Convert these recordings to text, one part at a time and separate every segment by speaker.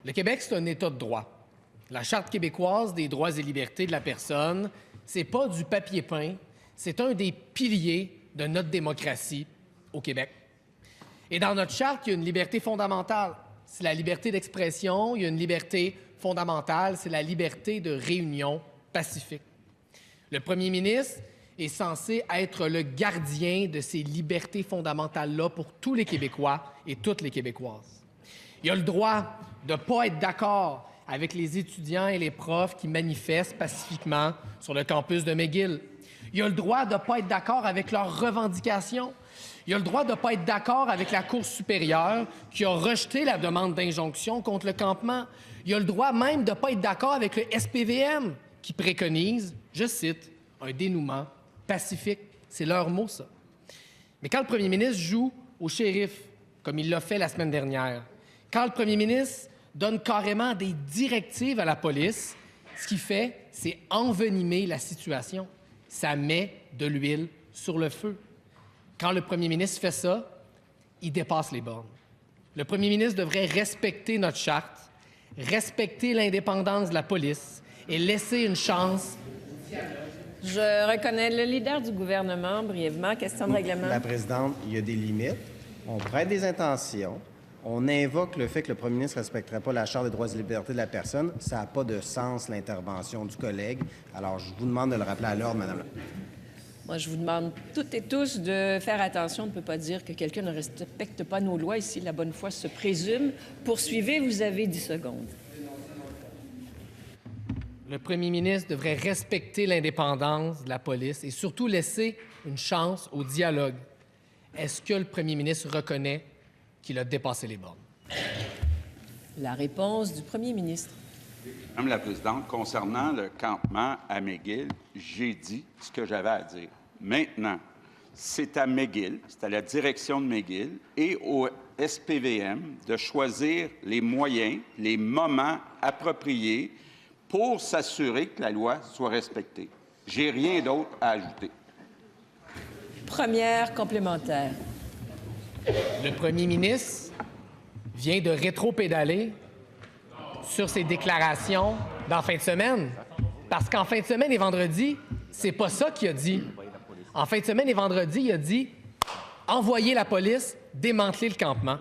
Speaker 1: Le Québec, c'est un État de droit. La Charte québécoise des droits et libertés de la personne, c'est pas du papier peint, c'est un des piliers de notre démocratie au Québec. Et dans notre Charte, il y a une liberté fondamentale. C'est la liberté d'expression, il y a une liberté fondamentale, c'est la liberté de réunion pacifique. Le premier ministre est censé être le gardien de ces libertés fondamentales-là pour tous les Québécois et toutes les Québécoises. Il a le droit de ne pas être d'accord avec les étudiants et les profs qui manifestent pacifiquement sur le campus de McGill. Il a le droit de ne pas être d'accord avec leurs revendications. Il a le droit de ne pas être d'accord avec la Cour supérieure qui a rejeté la demande d'injonction contre le campement. Il a le droit même de ne pas être d'accord avec le SPVM qui préconise, je cite, un dénouement pacifique. C'est leur mot, ça. Mais quand le premier ministre joue au shérif, comme il l'a fait la semaine dernière, quand le premier ministre donne carrément des directives à la police, ce qu'il fait, c'est envenimer la situation. Ça met de l'huile sur le feu. Quand le premier ministre fait ça, il dépasse les bornes. Le premier ministre devrait respecter notre charte, respecter l'indépendance de la police et laisser une chance.
Speaker 2: Je reconnais le leader du gouvernement, brièvement. Question de règlement.
Speaker 3: La présidente, il y a des limites. On prête des intentions. On invoque le fait que le premier ministre ne respecterait pas la Charte des droits et libertés de la personne. Ça n'a pas de sens, l'intervention du collègue. Alors, je vous demande de le rappeler à l'ordre, Madame.
Speaker 2: Moi, je vous demande toutes et tous de faire attention. On ne peut pas dire que quelqu'un ne respecte pas nos lois. Ici, la bonne foi se présume. Poursuivez, vous avez 10 secondes.
Speaker 1: Le premier ministre devrait respecter l'indépendance de la police et surtout laisser une chance au dialogue. Est-ce que le premier ministre reconnaît qu'il a dépassé les bornes?
Speaker 2: La réponse du premier ministre.
Speaker 4: Madame la présidente, concernant le campement à McGill, j'ai dit ce que j'avais à dire. Maintenant, c'est à McGill, c'est à la direction de McGill et au SPVM de choisir les moyens, les moments appropriés pour s'assurer que la loi soit respectée. J'ai rien d'autre à ajouter.
Speaker 2: Première complémentaire.
Speaker 1: Le premier ministre vient de rétro-pédaler sur ses déclarations d'en fin de semaine. Parce qu'en fin de semaine et vendredi, c'est pas ça qu'il a dit. En fin de semaine et vendredi, il a dit « Envoyer la police, démanteler le campement ».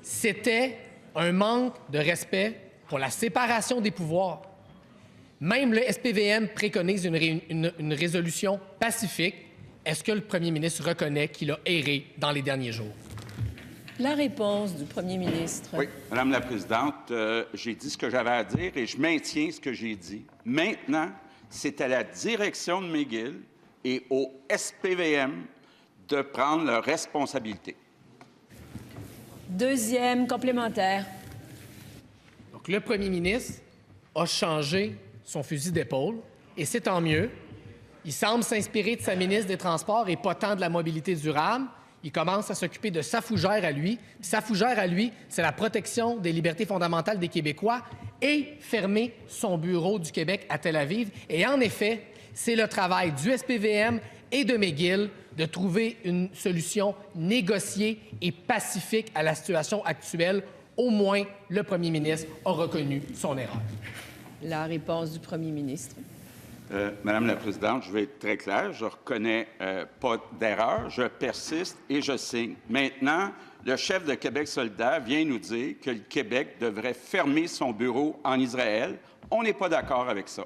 Speaker 1: C'était un manque de respect pour la séparation des pouvoirs. Même le SPVM préconise une résolution pacifique. Est-ce que le premier ministre reconnaît qu'il a erré dans les derniers jours?
Speaker 2: La réponse du premier ministre.
Speaker 4: Oui, Madame la présidente, j'ai dit ce que j'avais à dire et je maintiens ce que j'ai dit. Maintenant, c'est à la direction de McGill et au SPVM de prendre leurs responsabilités.
Speaker 2: Deuxième complémentaire.
Speaker 1: Donc, le premier ministre a changé son fusil d'épaule et c'est tant mieux. Il semble s'inspirer de sa ministre des Transports et pas tant de la mobilité durable. Il commence à s'occuper de sa fougère à lui. Puis sa fougère à lui, c'est la protection des libertés fondamentales des Québécois et fermer son bureau du Québec à Tel Aviv. Et en effet, c'est le travail du SPVM et de McGill de trouver une solution négociée et pacifique à la situation actuelle. Au moins, le premier ministre a reconnu son erreur.
Speaker 2: La réponse du premier ministre.
Speaker 4: Madame la présidente, je vais être très clair. Je reconnais pas d'erreur. Je persiste et je signe. Maintenant, le chef de Québec solidaire vient nous dire que le Québec devrait fermer son bureau en Israël. On n'est pas d'accord avec ça.